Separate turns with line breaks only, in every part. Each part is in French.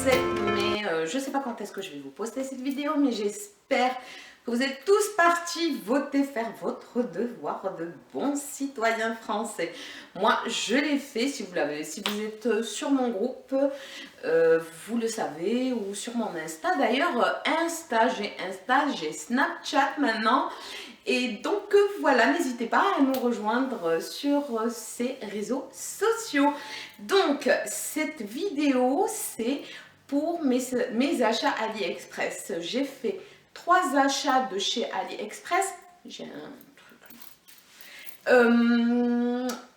7 mai, je ne sais pas quand est-ce que je vais vous poster cette vidéo, mais j'espère que vous êtes tous partis voter, faire votre devoir de bons citoyens français. Moi, je l'ai fait, si vous êtes sur mon groupe, vous le savez, ou sur mon Insta. D'ailleurs, j'ai Snapchat maintenant. Et donc voilà, n'hésitez pas à nous rejoindre sur ces réseaux sociaux. Donc cette vidéo, c'est pour mes achats AliExpress. J'ai fait 3 achats de chez AliExpress. J'ai un truc.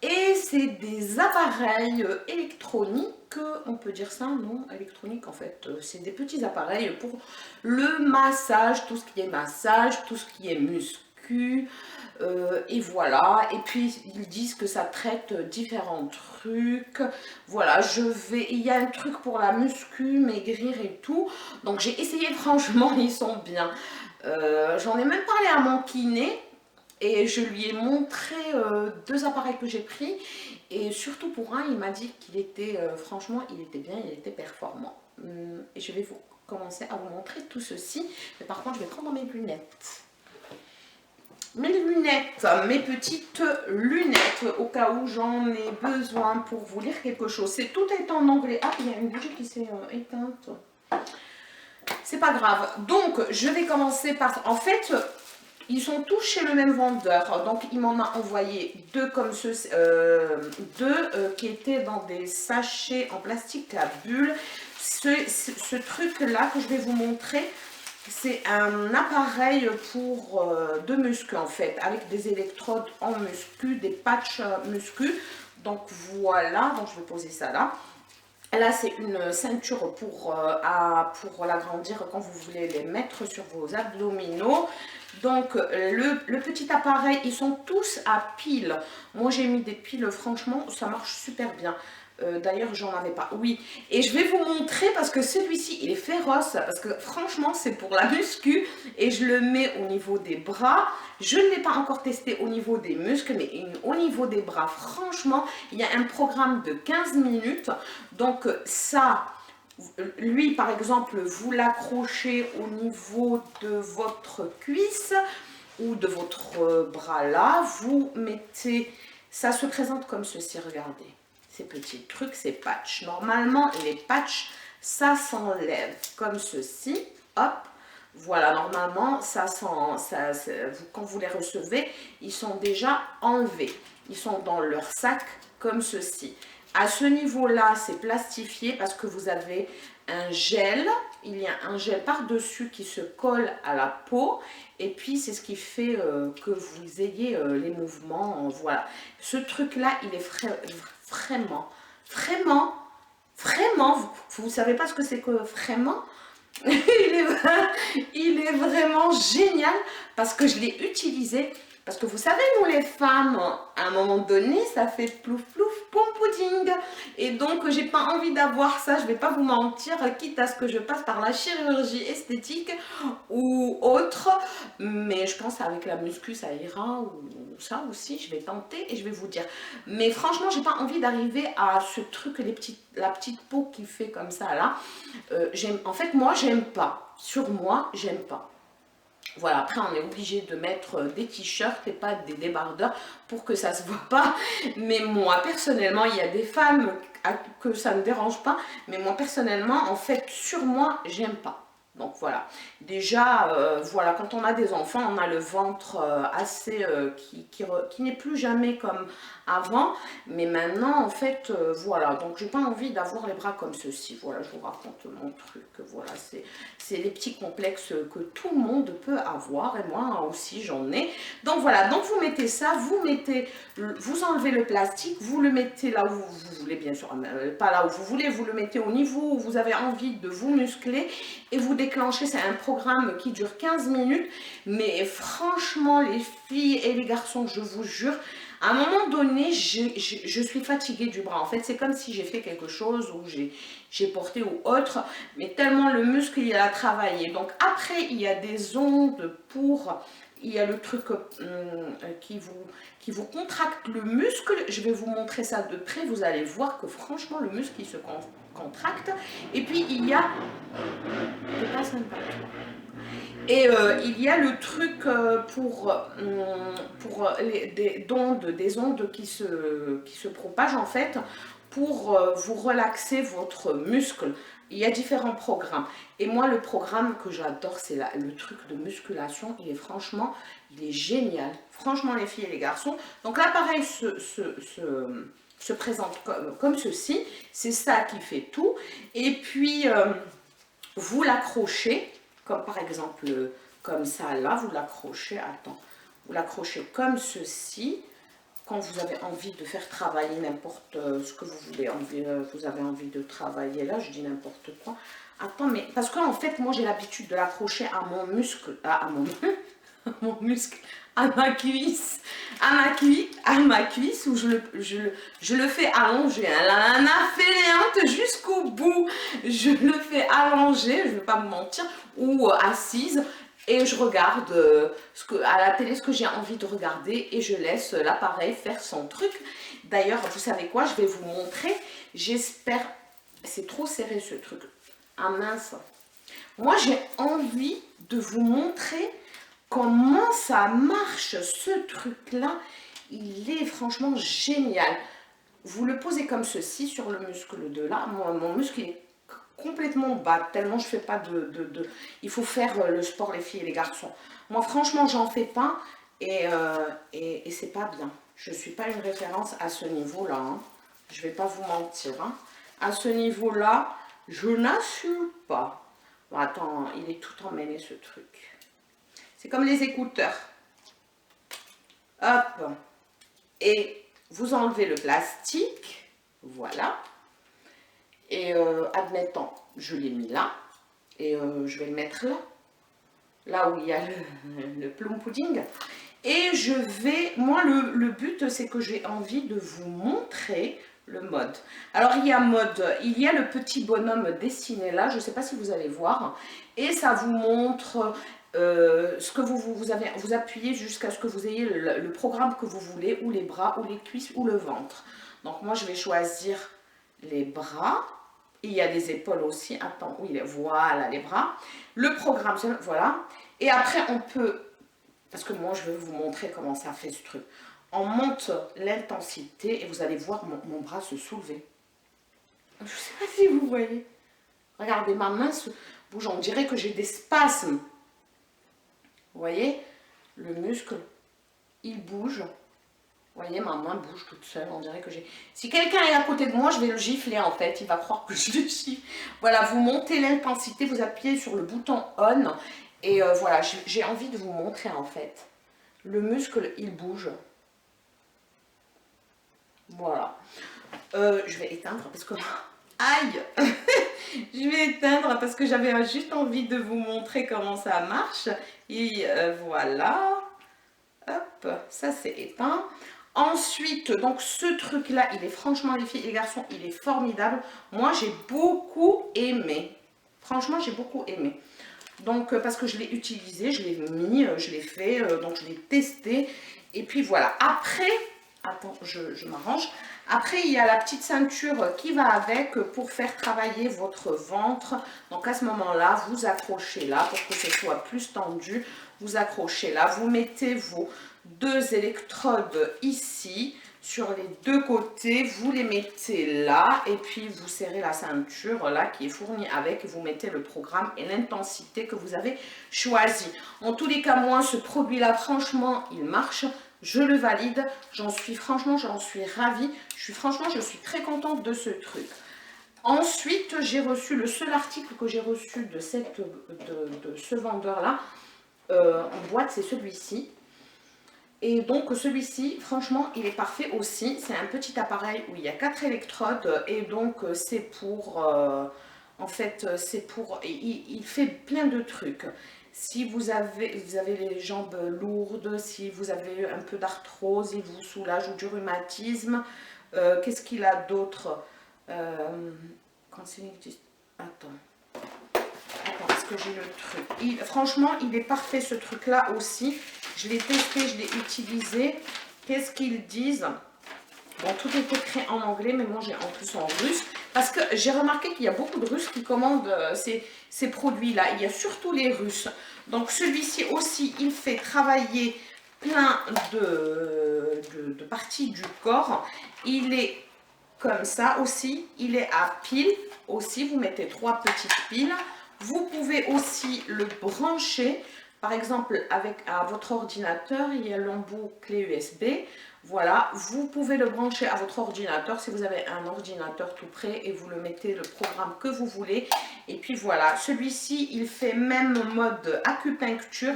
Et c'est des appareils électroniques, on peut dire ça, non? Électronique en fait, c'est des petits appareils pour le massage, tout ce qui est massage, tout ce qui est muscu. Et voilà, et puis ils disent que ça traite différents trucs. Voilà, il y a un truc pour la muscu, maigrir et tout. Donc j'ai essayé, franchement, ils sont bien. J'en ai même parlé à mon kiné. Et je lui ai montré 2 appareils que j'ai pris. Et surtout pour un, il m'a dit qu'il était, franchement, il était bien, il était performant. Et je vais commencer à vous montrer tout ceci. Mais par contre, je vais prendre mes lunettes. Mes lunettes, mes petites lunettes, au cas où j'en ai besoin pour vous lire quelque chose. Tout est en anglais. Ah, il y a une bougie qui s'est éteinte. C'est pas grave. Donc, je vais commencer par... En fait... Ils sont tous chez le même vendeur, donc il m'en a envoyé 2 comme ceux, qui étaient dans des sachets en plastique à bulles. Ce truc-là que je vais vous montrer, c'est un appareil pour de muscu en fait, avec des électrodes en muscu, des patchs muscu. Donc voilà, donc je vais poser ça là. Là, c'est une ceinture pour l'agrandir quand vous voulez les mettre sur vos abdominaux. Donc, le petit appareil, ils sont tous à piles. Moi, j'ai mis des piles, franchement, ça marche super bien. D'ailleurs, j'en avais pas. Oui, et je vais vous montrer parce que celui-ci, il est féroce. Parce que franchement, c'est pour la muscu. Et je le mets au niveau des bras. Je ne l'ai pas encore testé au niveau des muscles, mais au niveau des bras, franchement, il y a un programme de 15 minutes. Donc ça, lui par exemple, vous l'accrochez au niveau de votre cuisse ou de votre bras là. Vous mettez, ça se présente comme ceci, regardez. Ces petits trucs, ces patchs. Normalement, les patchs, ça s'enlève comme ceci. Hop. Voilà, normalement, quand vous les recevez, ils sont déjà enlevés. Ils sont dans leur sac comme ceci. À ce niveau-là, c'est plastifié parce que vous avez un gel. Il y a un gel par-dessus qui se colle à la peau. Et puis, c'est ce qui fait que vous ayez les mouvements. Voilà. Ce truc-là, il est vraiment, vous savez pas ce que c'est que vraiment? il est vraiment génial parce que je l'ai utilisé. Parce que vous savez, nous les femmes, à un moment donné, ça fait plouf plouf, pom pudding. Et donc, j'ai pas envie d'avoir ça, je vais pas vous mentir, quitte à ce que je passe par la chirurgie esthétique ou autre. Mais je pense qu'avec la muscu, ça ira, ou ça aussi, je vais tenter et je vais vous dire. Mais franchement, j'ai pas envie d'arriver à ce truc, la petite peau qui fait comme ça là. En fait, moi, j'aime pas. Sur moi, j'aime pas. Voilà, après on est obligé de mettre des t-shirts et pas des débardeurs pour que ça se voit pas. Mais moi personnellement, il y a des femmes que ça ne dérange pas. Mais moi personnellement, en fait, sur moi, j'aime pas. Donc voilà, déjà, voilà, quand on a des enfants, on a le ventre assez, qui n'est plus jamais comme avant. Mais maintenant, en fait, voilà, donc j'ai pas envie d'avoir les bras comme ceci. Voilà, je vous raconte mon truc. Voilà, c'est les petits complexes que tout le monde peut avoir. Et moi aussi, j'en ai. Donc voilà, donc vous mettez ça, vous enlevez le plastique, vous le mettez là où vous voulez, bien sûr, pas là où vous voulez, vous le mettez au niveau où vous avez envie de vous muscler et vous déclenchez. C'est un programme qui dure 15 minutes, mais franchement, les filles et les garçons, je vous jure, à un moment donné, je suis fatiguée du bras. En fait, c'est comme si j'ai fait quelque chose ou j'ai porté ou autre, mais tellement le muscle, il a travaillé. Donc après, il y a des ondes il y a le truc qui vous contracte le muscle. Je vais vous montrer ça de près. Vous allez voir que franchement, le muscle, il se contracte. Et puis il y a... Et il y a le truc pour des ondes qui se propagent en fait pour vous relaxer votre muscle. Il y a différents programmes. Et moi, le programme que j'adore, c'est le truc de musculation. Il est génial. Franchement, les filles et les garçons. Donc l'appareil se présente comme ceci. C'est ça qui fait tout. Et puis, vous l'accrochez. Comme par exemple, comme ça, là, vous l'accrochez, vous l'accrochez comme ceci, quand vous avez envie de faire travailler n'importe ce que vous voulez, vous avez envie de travailler, là, je dis n'importe quoi. Attends, mais, parce qu'en fait, moi, j'ai l'habitude de l'accrocher à mon muscle, à mon muscle, à ma cuisse, à ma cuisse, où je le fais allonger, hein, la nana fainéante jusqu'au bout, je le fais allonger, je ne vais pas me mentir, ou assise, et je regarde à la télé ce que j'ai envie de regarder, et je laisse l'appareil faire son truc. D'ailleurs, vous savez quoi, je vais vous montrer, j'espère, c'est trop serré ce truc, ah mince, moi j'ai envie de vous montrer comment ça marche ce truc là, il est franchement génial. Vous le posez comme ceci sur le muscle de là, mon muscle est complètement bas, tellement je fais pas il faut faire le sport les filles et les garçons. Moi franchement j'en fais pas et c'est pas bien. Je suis pas une référence à ce niveau là, hein. Je vais pas vous mentir, hein. À ce niveau là, je n'assure pas. Bon, attends, il est tout emmêlé ce truc. C'est comme les écouteurs. Hop. Et vous enlevez le plastique. Voilà. Et admettons, je l'ai mis là. Et je vais le mettre là. Là où il y a le plum pudding. Et je vais... Moi, le but, c'est que j'ai envie de vous montrer le mode. Alors, il y a le petit bonhomme dessiné là. Je ne sais pas si vous allez voir. Et ça vous montre... ce que vous appuyez jusqu'à ce que vous ayez le programme que vous voulez, ou les bras, ou les cuisses, ou le ventre. Donc moi je vais choisir les bras, il y a les épaules aussi, attends, oui, voilà les bras, le programme, voilà, et après on peut, parce que moi je vais vous montrer comment ça fait ce truc, on monte l'intensité et vous allez voir mon bras se soulever. Je ne sais pas si vous voyez, regardez ma main se bouge, on dirait que j'ai des spasmes. Vous voyez, le muscle, il bouge. Vous voyez, ma main bouge toute seule. On dirait que j'ai... Si quelqu'un est à côté de moi, je vais le gifler en fait. Il va croire que je le gifle. Voilà, vous montez l'intensité, vous appuyez sur le bouton on. Et voilà, j'ai envie de vous montrer en fait. Le muscle, il bouge. Voilà. Je vais éteindre parce que... Aïe. Je vais éteindre parce que j'avais juste envie de vous montrer comment ça marche. Et voilà. Hop, ça c'est éteint. Ensuite, donc ce truc là, il est franchement les filles et les garçons, il est formidable. Moi j'ai beaucoup aimé. Franchement j'ai beaucoup aimé. Donc parce que je l'ai utilisé, je l'ai mis, je l'ai fait, donc je l'ai testé. Et puis voilà. Après, attends, je m'arrange. Après, il y a la petite ceinture qui va avec pour faire travailler votre ventre. Donc, à ce moment-là, vous accrochez là pour que ce soit plus tendu. Vous accrochez là. Vous mettez vos deux électrodes ici, sur les deux côtés. Vous les mettez là. Et puis, vous serrez la ceinture là qui est fournie avec. Vous mettez le programme et l'intensité que vous avez choisi. En tous les cas, moi, ce produit-là, franchement, il marche. Je le valide, franchement, j'en suis ravie. Je suis très contente de ce truc. Ensuite, j'ai reçu le seul article que j'ai reçu de ce vendeur-là en boîte, c'est celui-ci. Et donc, celui-ci, franchement, il est parfait aussi. C'est un petit appareil où il y a 4 électrodes et donc c'est pour... en fait, c'est pour... Il fait plein de trucs. Si vous avez les jambes lourdes, si vous avez un peu d'arthrose, il vous soulage ou du rhumatisme. Qu'est-ce qu'il a d'autre Attends, est-ce que j'ai le truc franchement, il est parfait ce truc-là aussi. Je l'ai testé, je l'ai utilisé. Qu'est-ce qu'ils disent? Bon, tout est écrit en anglais, mais moi j'ai en plus en russe. Parce que j'ai remarqué qu'il y a beaucoup de Russes qui commandent ces produits-là. Il y a surtout les Russes. Donc celui-ci aussi, il fait travailler plein de parties du corps. Il est comme ça aussi. Il est à pile aussi. Vous mettez 3 petites piles. Vous pouvez aussi le brancher. Par exemple, à votre ordinateur, il y a l'embout clé USB. Voilà, vous pouvez le brancher à votre ordinateur si vous avez un ordinateur tout prêt et vous le mettez le programme que vous voulez. Et puis voilà, celui-ci, il fait même mode acupuncture.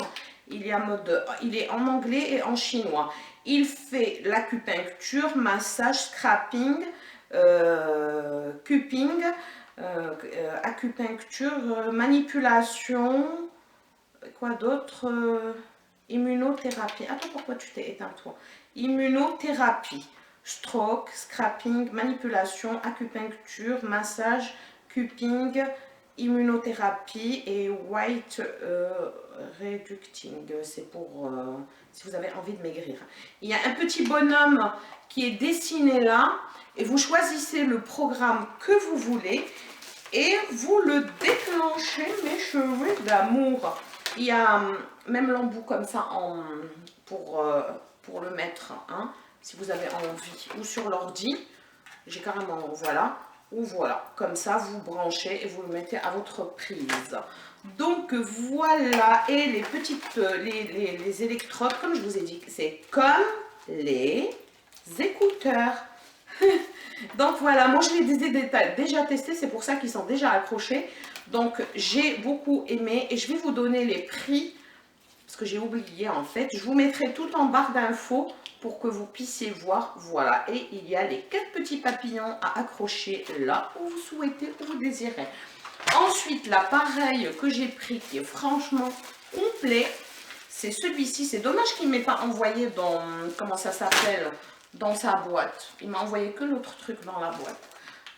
Il est en anglais et en chinois. Il fait l'acupuncture, massage, scrapping, cupping, acupuncture, manipulation, quoi d'autre, immunothérapie. Attends, pourquoi tu t'es éteint toi? Immunothérapie, stroke, scrapping, manipulation, acupuncture, massage, cupping, immunothérapie et white reducting. C'est pour si vous avez envie de maigrir. Il y a un petit bonhomme qui est dessiné là et vous choisissez le programme que vous voulez et vous le déclenchez. Mes cheveux d'amour. Il y a même l'embout comme ça pour le mettre, hein, si vous avez envie, ou sur l'ordi. J'ai carrément, voilà, ou voilà, comme ça vous branchez et vous le mettez à votre prise. Donc voilà, et les petites, les électrodes, comme je vous ai dit, c'est comme les écouteurs. Donc voilà, moi je les ai déjà testés, c'est pour ça qu'ils sont déjà accrochés. Donc j'ai beaucoup aimé et je vais vous donner les prix parce que j'ai oublié en fait. Je vous mettrai tout en barre d'infos pour que vous puissiez voir. Voilà, et il y a les 4 petits papillons à accrocher là où vous souhaitez, où vous désirez. Ensuite, l'appareil que j'ai pris qui est franchement complet, c'est celui-ci. C'est dommage qu'il ne m'ait pas envoyé dans, comment ça s'appelle, dans sa boîte. Il m'a envoyé que l'autre truc dans la boîte.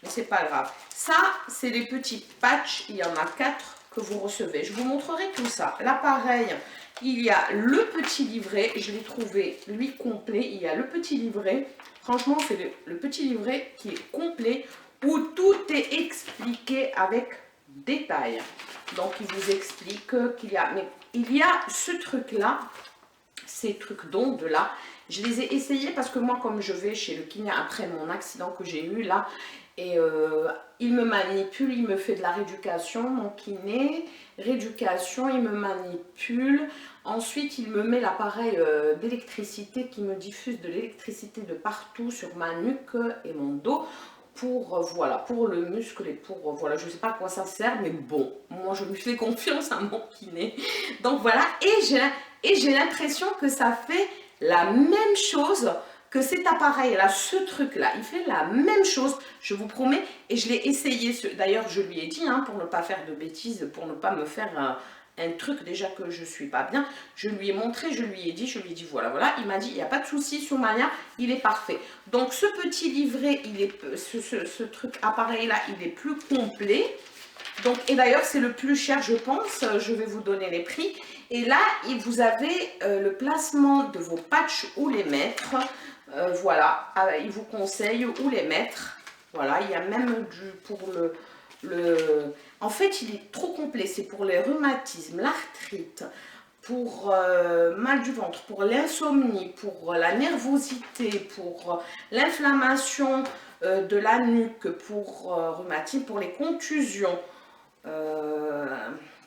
Mais c'est pas grave. Ça, c'est les petits patchs. Il y en a 4 que vous recevez. Je vous montrerai tout ça. L'appareil, il y a le petit livret. Je l'ai trouvé, lui, complet. Il y a le petit livret. Franchement, c'est le petit livret qui est complet où tout est expliqué avec détail. Donc, il vous explique qu'il y a... Mais il y a ce truc-là, ces trucs d'ondes là. Je les ai essayés parce que moi, comme je vais chez le kiné après mon accident que j'ai eu là, et il me manipule, il me fait de la rééducation, mon kiné, rééducation, il me manipule. Ensuite, il me met l'appareil d'électricité qui me diffuse de l'électricité de partout sur ma nuque et mon dos. Pour, voilà, pour le muscle et pour, voilà, je ne sais pas à quoi ça sert, mais bon, moi je me fais confiance à mon kiné. Donc voilà, et j'ai l'impression que ça fait la même chose que cet appareil-là, ce truc-là, il fait la même chose, je vous promets, et je l'ai essayé, d'ailleurs je lui ai dit, hein, pour ne pas faire de bêtises, pour ne pas me faire un truc déjà que je suis pas bien, je lui ai montré, je lui ai dit voilà, voilà, il m'a dit, il n'y a pas de souci, Soumaya, il est parfait. Donc ce petit livret, il est, ce truc appareil-là, il est plus complet, donc, et d'ailleurs c'est le plus cher je pense, je vais vous donner les prix, et là vous avez le placement de vos patchs où les mettre, voilà, il vous conseille où les mettre, voilà, il y a même pour en fait il est trop complet, c'est pour les rhumatismes, l'arthrite, pour mal du ventre, pour l'insomnie, pour la nervosité, pour l'inflammation de la nuque, pour rhumatisme, pour les contusions.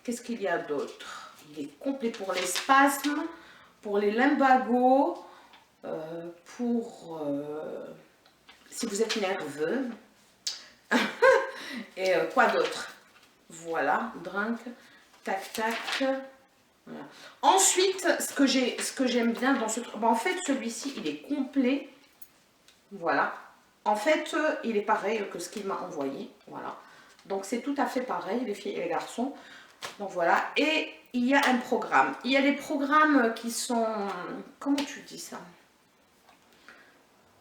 Qu'est-ce qu'il y a d'autre? Il est complet pour les spasmes, pour les lumbagos, pour si vous êtes nerveux. Et quoi d'autre? Voilà, drink, tac tac. Voilà. Ensuite, ce que j'aime bien dans ce truc, en fait celui-ci il est complet. Voilà. En fait, il est pareil que ce qu'il m'a envoyé. Voilà. Donc c'est tout à fait pareil, les filles et les garçons. Donc voilà. Et il y a un programme. Il y a des programmes qui sont... Comment tu dis ça?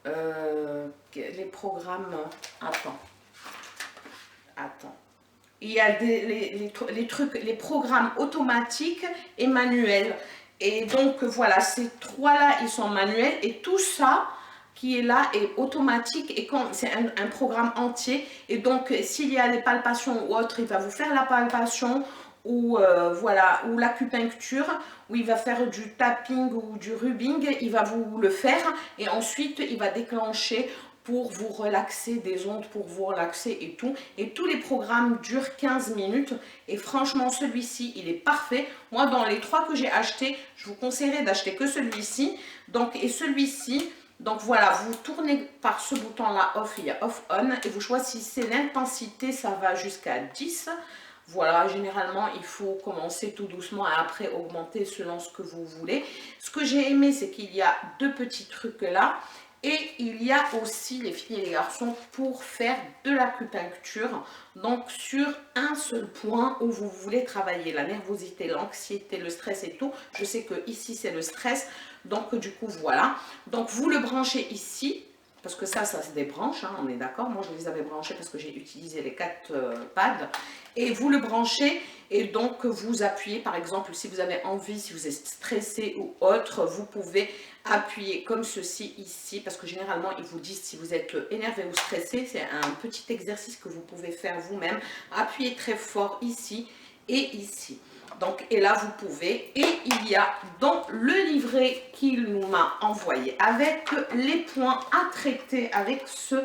Les programmes... Attends. Il y a les programmes automatiques et manuels. Et donc voilà, ces 3 là, ils sont manuels. Et tout ça qui est là est automatique et quand c'est un programme entier. Et donc, s'il y a des palpations ou autre, il va vous faire la palpation ou voilà, ou l'acupuncture, où il va faire du tapping ou du rubbing, il va vous le faire et ensuite il va déclencher pour vous relaxer, des ondes pour vous relaxer et tout. Et tous les programmes durent 15 minutes. Et franchement, celui-ci, il est parfait. Moi, dans les 3 que j'ai achetés, je vous conseillerais d'acheter que celui-ci. Donc, et celui-ci, donc voilà, vous tournez par ce bouton-là, off, il y a off-on. Et vous choisissez l'intensité, ça va jusqu'à 10. Voilà, généralement, il faut commencer tout doucement et après augmenter selon ce que vous voulez. Ce que j'ai aimé, c'est qu'il y a 2 petits trucs là. Et il y a aussi les filles et les garçons pour faire de l'acupuncture. Donc sur un seul point où vous voulez travailler la nervosité, l'anxiété, le stress et tout. Je sais que ici c'est le stress. Donc du coup voilà. Donc vous le branchez ici. Parce que ça se débranche, hein, on est d'accord. Moi, je les avais branchés parce que j'ai utilisé les 4 pads. Et vous le branchez et donc vous appuyez, par exemple, si vous avez envie, si vous êtes stressé ou autre, vous pouvez appuyer comme ceci ici. Parce que généralement, ils vous disent si vous êtes énervé ou stressé, c'est un petit exercice que vous pouvez faire vous-même. Appuyez très fort ici et ici. Donc, et là, vous pouvez. Et il y a dans le livret qu'il nous m'a envoyé avec les points à traiter avec ce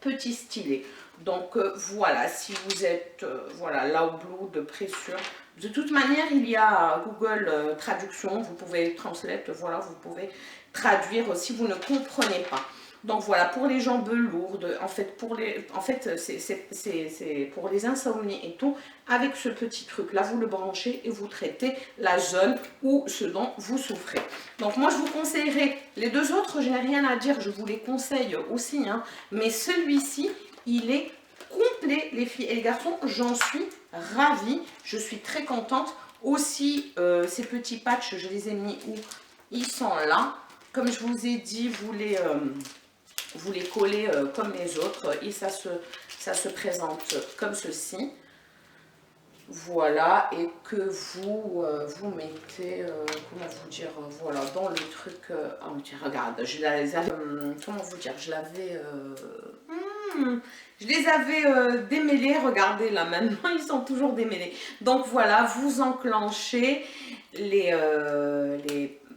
petit stylet. Donc, voilà, si vous êtes, voilà, là au blue de pressure. De toute manière, il y a Google Traduction. Vous pouvez translate, voilà, vous pouvez traduire si vous ne comprenez pas. Donc voilà, pour les jambes lourdes, en fait, c'est pour les insomnies et tout, avec ce petit truc-là, vous le branchez et vous traitez la zone ou ce dont vous souffrez. Donc moi, je vous conseillerais, les 2 autres, je n'ai rien à dire, je vous les conseille aussi, hein, mais celui-ci, il est complet, les filles et les garçons, j'en suis ravie, je suis très contente. Aussi, ces petits patchs, je les ai mis où? Ils sont là. Comme je vous ai dit, vous les collez comme les autres et ça se présente comme ceci. Voilà, et que vous mettez, comment vous dire, voilà, dans le truc. Oh, tiens, regarde, je les avais, comment vous dire, je les avais démêlés, regardez là, maintenant ils sont toujours démêlés. Donc voilà, vous enclenchez les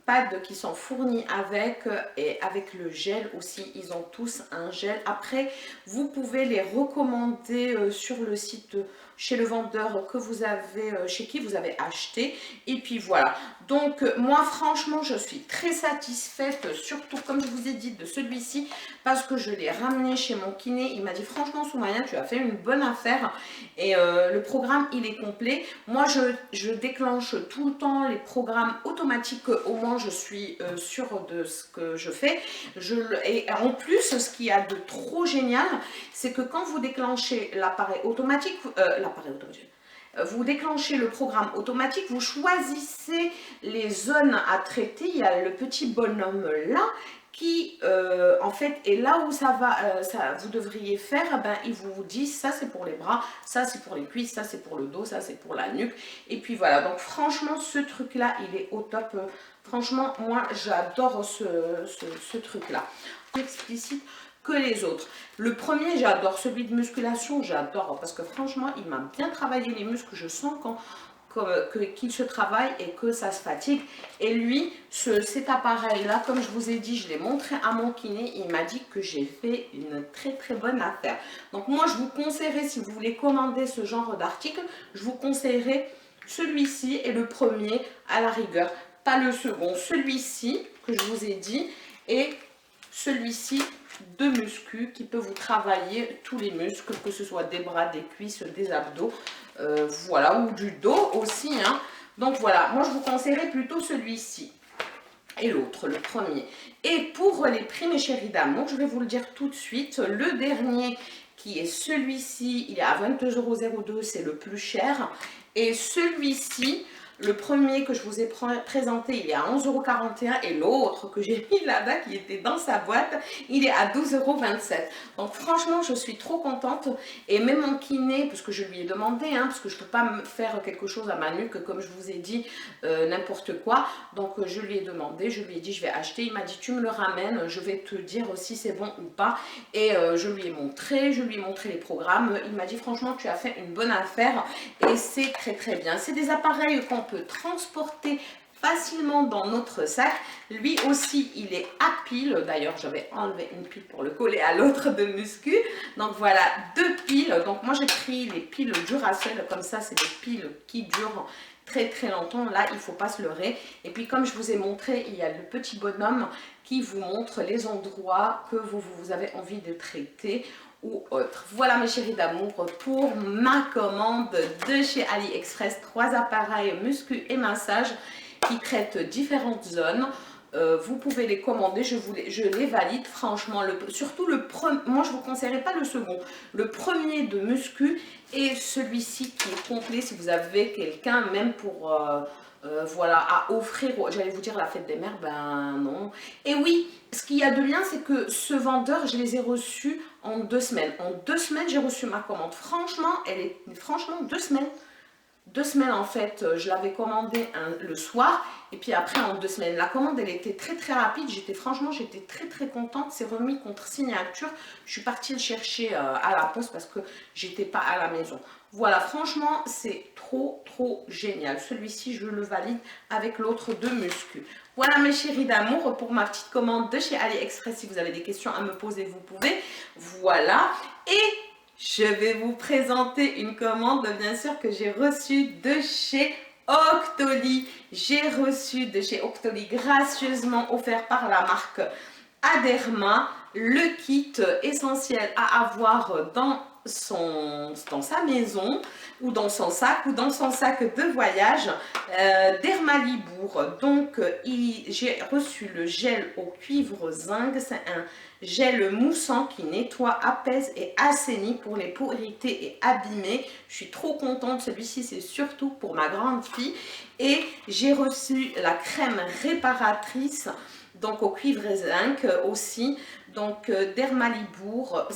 pads qui sont fournis avec et avec le gel aussi, ils ont tous un gel. Après, vous pouvez les recommander sur le site chez le vendeur que vous avez, chez qui vous avez acheté. Et puis voilà. Donc moi franchement je suis très satisfaite, surtout comme je vous ai dit de celui-ci, parce que je l'ai ramené chez mon kiné. Il m'a dit franchement Soumaya, tu as fait une bonne affaire et le programme il est complet. Moi je déclenche tout le temps les programmes automatiques, au moins je suis sûre de ce que je fais. Et en plus, ce qu'il y a de trop génial, c'est que quand vous déclenchez l'appareil automatique, vous déclenchez le programme automatique, vous choisissez les zones à traiter. Il y a le petit bonhomme là qui en fait est là où ça va, vous devriez faire. Ben, il vous dit ça c'est pour les bras, ça c'est pour les cuisses, ça c'est pour le dos, ça c'est pour la nuque. Et puis voilà, donc franchement ce truc là il est au top. Franchement moi j'adore ce truc là. Explicite que les autres. Le premier, j'adore, celui de musculation, j'adore parce que franchement, il m'a bien travaillé les muscles. Je sens qu'il se travaille et que ça se fatigue. Et lui, cet appareil-là, comme je vous ai dit, je l'ai montré à mon kiné. Il m'a dit que j'ai fait une très très bonne affaire. Donc moi, je vous conseillerais, si vous voulez commander ce genre d'article, je vous conseillerais celui-ci et le premier à la rigueur. Pas le second, celui-ci que je vous ai dit et celui-ci de muscu qui peut vous travailler tous les muscles, que ce soit des bras, des cuisses, des abdos, voilà, ou du dos aussi, hein. Donc voilà, moi je vous conseillerais plutôt celui-ci et l'autre, le premier. Et pour les prix, mes chéris d'amour, je vais vous le dire tout de suite, le dernier qui est celui-ci, il est à 22,02 €, c'est le plus cher. Et celui-ci, Le premier que je vous ai présenté, il est à 11,41 € et l'autre que j'ai mis là-bas, qui était dans sa boîte, il est à 12,27 €. Donc franchement, je suis trop contente. Et même mon kiné, parce que je lui ai demandé, hein, parce que je ne peux pas me faire quelque chose à ma nuque, comme je vous ai dit, n'importe quoi. Donc je lui ai demandé, je lui ai dit, je vais acheter. Il m'a dit, tu me le ramènes, je vais te dire si c'est bon ou pas. Et je lui ai montré les programmes. Il m'a dit, franchement, tu as fait une bonne affaire et c'est très très bien. C'est des appareils qu'on peut transporter facilement dans notre sac. Lui aussi, il est à pile. D'ailleurs, j'avais enlevé une pile pour le coller à l'autre de muscu. Donc voilà, 2 piles. Donc moi, j'ai pris les piles Duracell. Comme ça, c'est des piles qui durent très très longtemps. Là, il ne faut pas se leurrer. Et puis, comme je vous ai montré, il y a le petit bonhomme qui vous montre les endroits que vous avez envie de traiter ou autre. Voilà mes chéris d'amour pour ma commande de chez AliExpress. 3 appareils muscu et massage qui traitent différentes zones. Vous pouvez les commander, je les valide franchement. Surtout le premier, moi je ne vous conseillerais pas le second. Le premier de muscu et celui-ci qui est complet si vous avez quelqu'un même pour... voilà, à offrir, j'allais vous dire la fête des mères, ben non. Et oui, ce qu'il y a de bien, c'est que ce vendeur, je les ai reçus en 2 semaines. En 2 semaines, j'ai reçu ma commande. Franchement, franchement, 2 semaines. 2 semaines en fait, je l'avais commandé le soir et puis après en 2 semaines. La commande, elle était très très rapide. Franchement, j'étais très très contente. C'est remis contre signature. Je suis partie le chercher à la poste parce que j'étais pas à la maison. Voilà, franchement, c'est trop trop génial. Celui-ci, je le valide avec l'autre de muscu. Voilà mes chéris d'amour pour ma petite commande de chez AliExpress. Si vous avez des questions à me poser, vous pouvez. Voilà. Et je vais vous présenter une commande, bien sûr, que j'ai reçue de chez Octoly. J'ai reçu de chez Octoly, gracieusement offert par la marque Aderma, le kit essentiel à avoir dans sa maison ou dans son sac de voyage Dermalibour. Donc j'ai reçu le gel au cuivre zinc. C'est un gel moussant qui nettoie, apaise et assainit pour les peaux irritées et abîmées. Je suis trop contente. Celui-ci, c'est surtout pour ma grande fille. Et j'ai reçu la crème réparatrice, donc au cuivre et zinc aussi. Donc Dermalibour,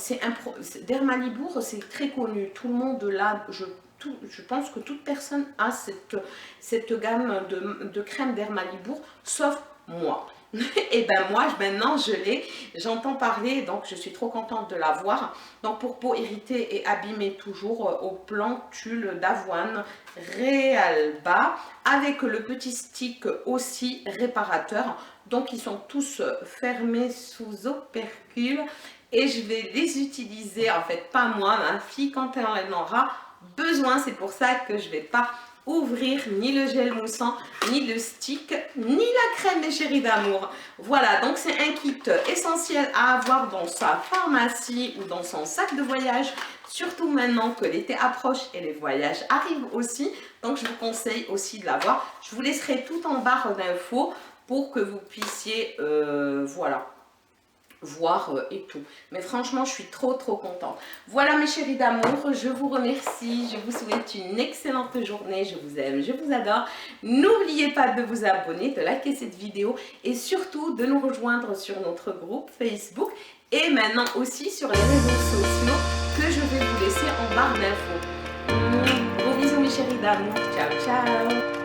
Dermalibour, c'est très connu. Tout le monde l'a. Je pense que toute personne a cette gamme de crème Dermalibour, sauf moi. Et ben moi, maintenant, je l'ai, j'entends parler, donc je suis trop contente de l'avoir. Donc pour peau irritée et abîmée, toujours au plantule d'avoine Realba, avec le petit stick aussi réparateur. Donc ils sont tous fermés sous opercule et je vais les utiliser, en fait pas moi, ma fille quand elle en aura besoin. C'est pour ça que je ne vais pas ouvrir ni le gel moussant, ni le stick, ni la crème des chéris d'amour. Voilà, donc c'est un kit essentiel à avoir dans sa pharmacie ou dans son sac de voyage, surtout maintenant que l'été approche et les voyages arrivent aussi. Donc je vous conseille aussi de l'avoir. Je vous laisserai tout en barre d'infos pour que vous puissiez, voilà, voir et tout. Mais franchement, je suis trop trop contente. Voilà mes chéris d'amour, je vous remercie, je vous souhaite une excellente journée, je vous aime, je vous adore. N'oubliez pas de vous abonner, de liker cette vidéo et surtout de nous rejoindre sur notre groupe Facebook et maintenant aussi sur les réseaux sociaux que je vais vous laisser en barre d'infos. Gros bisous mes chéris d'amour, ciao ciao.